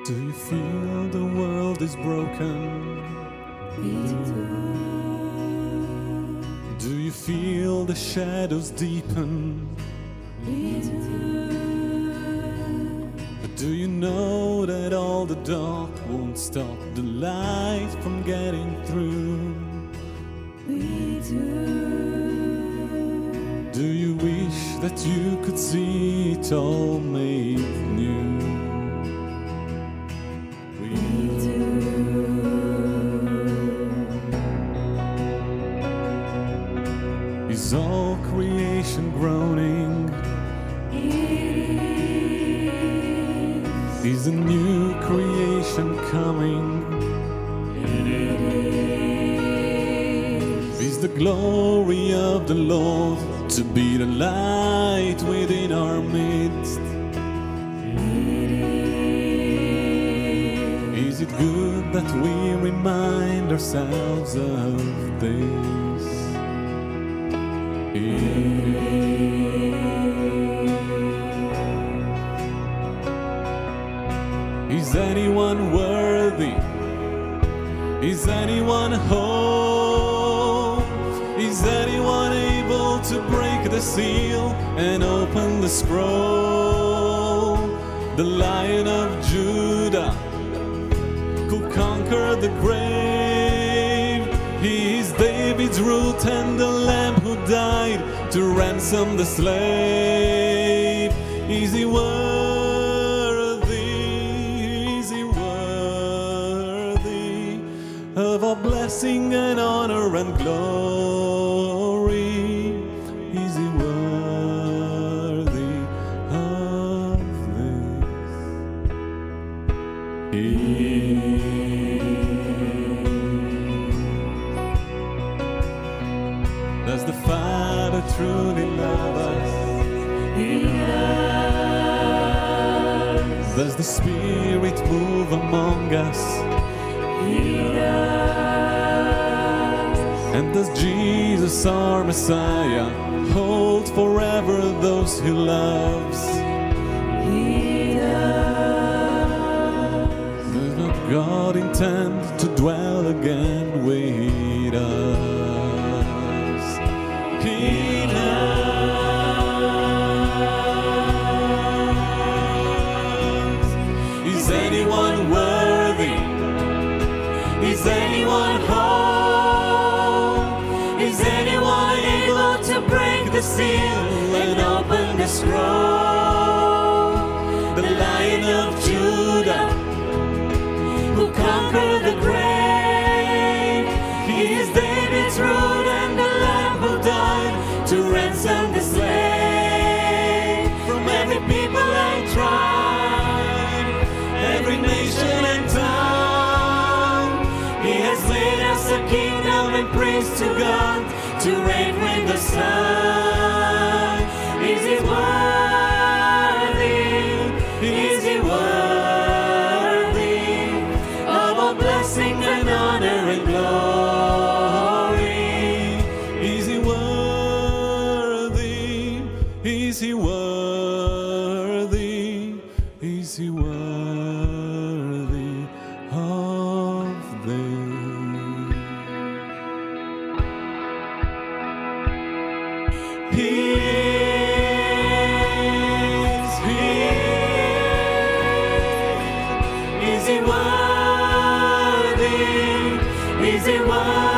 Do you feel the world is broken? Do you feel the shadows deepen? But do you know that all the dark won't stop the light from getting through? Do you wish that you could see it all made new? Is all creation groaning? Is a new creation coming? Is the glory of the Lord to be the light within our midst? Is it good that we remind ourselves of this? Is anyone worthy? Is anyone whole? Is anyone able to break the seal and open the scroll? The Lion of Judah, who conquered the grave, he is David's root and the Lamb who died to ransom the slave. Is he worthy? Is he worthy of our blessing and honor and glory? Is he worthy of this? Does the Father truly love us? He does. Does the Spirit move among us? He does. And does Jesus, our Messiah, hold forever those he loves? He does. Does not God intend to dwell again with us? He loves. Is anyone worthy? Is anyone whole? Is anyone able to break the seal and open the scroll? The Lion of Judah, who conquered the grave, he is David's root and the Lamb who died to ransom the slave. From every people and tribe, every nation and tongue, he has laid us a kingdom and praise to God, to reign with the Son. Is he worthy? Is he worthy of all blessing and honor and glory? Is he worthy? Is he worthy? Is he worthy of this? He is he worthy? Is he worthy?